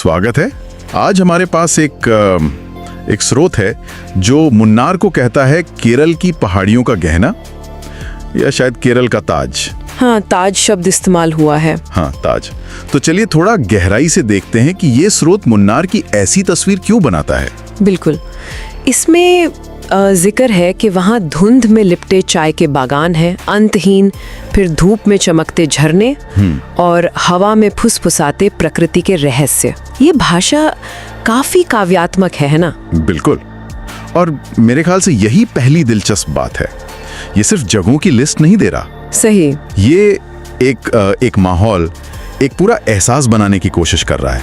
स्वागत है। आज हमारे पास एक स्रोत है जो मुन्नार को कहता है केरल की पहाड़ियों का गहना या शायद केरल का ताज। हाँ, ताज शब्द इस्तेमाल हुआ है। हाँ, ताज। तो चलिए थोड़ा गहराई से देखते हैं कि ये स्रोत मुन्नार की ऐसी तस्वीर क्यों बनाता है। बिल्कुल, इसमें जिक्र है कि वहाँ धुंध में लिपटे चाय के बागान हैं, अंतहीन, फिर धूप में चमकते झरने और हवा में फुसफुसाते प्रकृति के रहस्य। ये भाषा काफी काव्यात्मक है ना? बिल्कुल, और मेरे ख्याल से यही पहली दिलचस्प बात है। ये सिर्फ जगहों की लिस्ट नहीं दे रहा। सही। ये एक माहौल, एक पूरा एहसास बनाने की कोशिश कर रहा है,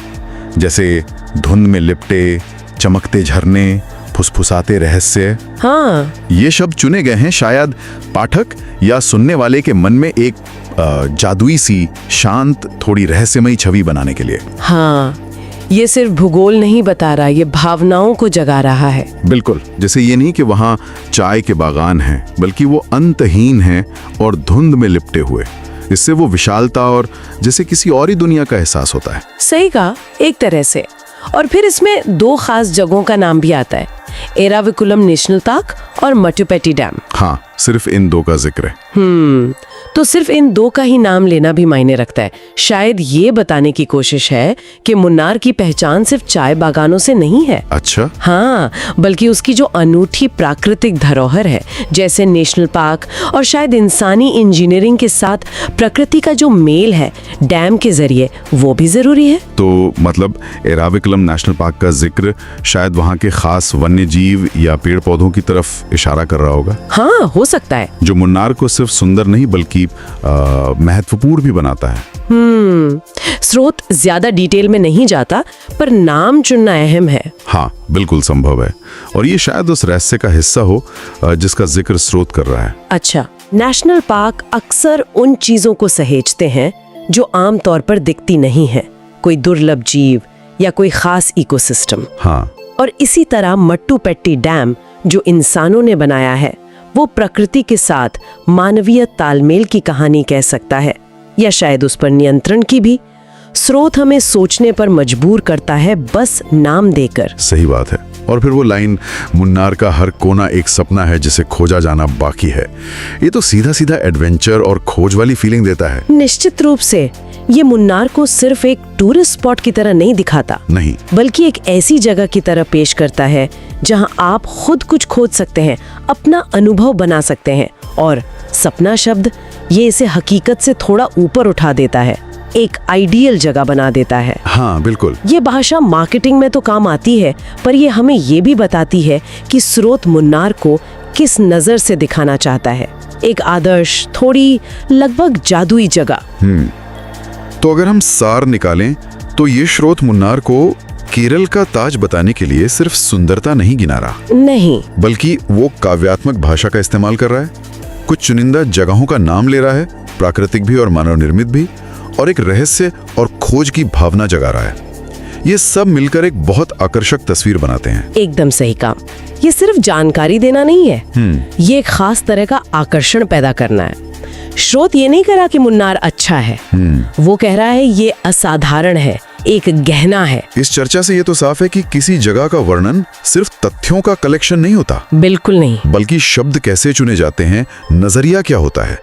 जैसे धुंध में लिपटे चमकते झरने, फुसफुसाते रहस्य। हाँ, ये शब्द चुने गए हैं शायद पाठक या सुनने वाले के मन में एक जादुई सी शांत, थोड़ी रहस्यमयी छवि बनाने के लिए। हाँ, ये सिर्फ भूगोल नहीं बता रहा, ये भावनाओं को जगा रहा है। बिल्कुल, जैसे ये नहीं कि वहाँ चाय के बागान हैं, बल्कि वो अंतहीन हैं और धुंध में लिपटे हुए। इससे वो विशालता और जैसे किसी और ही दुनिया का एहसास होता है। सही कहा, एक तरह से। और फिर इसमें दो खास जगहों का नाम भी आता है, एराविकुलम नेशनल पार्क और मटुपेटी डैम। हाँ, सिर्फ इन दो का जिक्र है। तो सिर्फ इन दो का ही नाम लेना भी मायने रखता है। शायद ये बताने की कोशिश है कि मुन्नार की पहचान सिर्फ चाय बागानों से नहीं है। अच्छा। हाँ, बल्कि उसकी जो अनूठी प्राकृतिक धरोहर है, जैसे नेशनल पार्क, और शायद इंसानी इंजीनियरिंग के साथ प्रकृति का जो मेल है डैम के जरिए, वो भी जरूरी है। तो मतलब एराविकुलम नेशनल पार्क का जिक्र शायद वहाँ के खास वन्य जीव या पेड़ पौधों की तरफ इशारा कर रहा होगा। हाँ, हो सकता है। जो मुन्नार को सिर्फ सुंदर नहीं बल्कि महत्वपूर्ण भी बनाता है। स्रोत ज्यादा डिटेल में नहीं जाता, पर नाम चुनना अहम है। हाँ, बिल्कुल संभव है, और ये शायद उस रहस्य का हिस्सा हो जिसका जिक्र स्रोत कर रहा है। अच्छा, नेशनल पार्क अक्सर उन चीजों को सहेजते हैं जो आम तौर पर दिखती नहीं है, कोई दुर्लभ जीव या कोई खास इकोसिस्टम। हाँ, और इसी तरह मट्टुपेट्टी डैम जो इंसानों ने बनाया है, वो प्रकृति के साथ मानवीय तालमेल की कहानी कह सकता है, या शायद उस पर नियंत्रण की भी। स्रोत हमें सोचने पर मजबूर करता है, बस नाम देकर। सही बात है। और फिर वो लाइन, मुन्नार का हर कोना एक सपना है जिसे खोजा जाना बाकी है, ये तो सीधा सीधा एडवेंचर और खोज वाली फीलिंग देता है। निश्चित रूप से ये मुन्नार को सिर्फ एक टूरिस्ट स्पॉट की तरह नहीं दिखाता, नहीं, बल्कि एक ऐसी जगह की तरह पेश करता है जहां आप खुद कुछ खोज सकते हैं, अपना अनुभव बना सकते हैं। और सपना शब्द ये इसे हकीकत से थोड़ा ऊपर उठा देता है, एक आइडियल जगह बना देता है। हाँ, बिल्कुल। ये भाषा मार्केटिंग में तो काम आती है, पर ये हमें ये भी बताती है कि स्रोत मुन्नार को किस नजर से दिखाना चाहता है, एक आदर्श, थोड़ी लगभग जादुई जगह। तो अगर हम सार निकालें तो ये स्रोत मुन्नार को केरल का ताज बताने के लिए सिर्फ सुंदरता नहीं गिना रहा, नहीं, बल्कि वो काव्यात्मक भाषा का इस्तेमाल कर रहा है, कुछ चुनिंदा जगहों का नाम ले रहा है, प्राकृतिक भी और मानव निर्मित भी, और एक रहस्य और खोज की भावना जगा रहा है। ये सब मिलकर एक बहुत आकर्षक तस्वीर बनाते हैं। एकदम सही काम। ये सिर्फ जानकारी देना नहीं है, ये एक खास तरह का आकर्षण पैदा करना है। स्रोत ये नहीं कह रहा कि मुन्नार अच्छा है, वो कह रहा है ये असाधारण है, एक गहना है। इस चर्चा से ये तो साफ है कि किसी जगह का वर्णन सिर्फ तथ्यों का कलेक्शन नहीं होता। बिल्कुल नहीं, बल्कि शब्द कैसे चुने जाते हैं, नजरिया क्या होता है,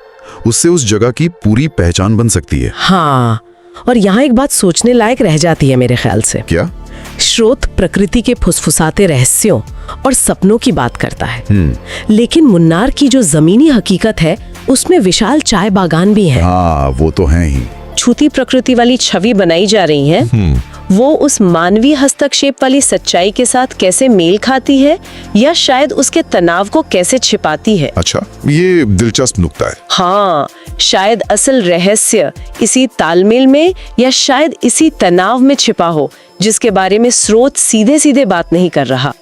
उससे उस जगह की पूरी पहचान बन सकती है। हाँ, और यहाँ एक बात सोचने लायक रह जाती है मेरे ख्याल से। क्या? स्रोत प्रकृति के फुसफुसाते रहस्यों और सपनों की बात करता है, लेकिन मुन्नार की जो जमीनी हकीकत है उसमें विशाल चाय बागान भी है। हाँ, वो तो है ही। छूती प्रकृति वाली छवि बनाई जा रही है, वो उस मानवीय हस्तक्षेप वाली सच्चाई के साथ कैसे मेल खाती है, या शायद उसके तनाव को कैसे छिपाती है। अच्छा, ये दिलचस्प नुक्ता है। हाँ, शायद असल रहस्य इसी तालमेल में या शायद इसी तनाव में छिपा हो, जिसके बारे में स्रोत सीधे सीधे बात नहीं कर रहा।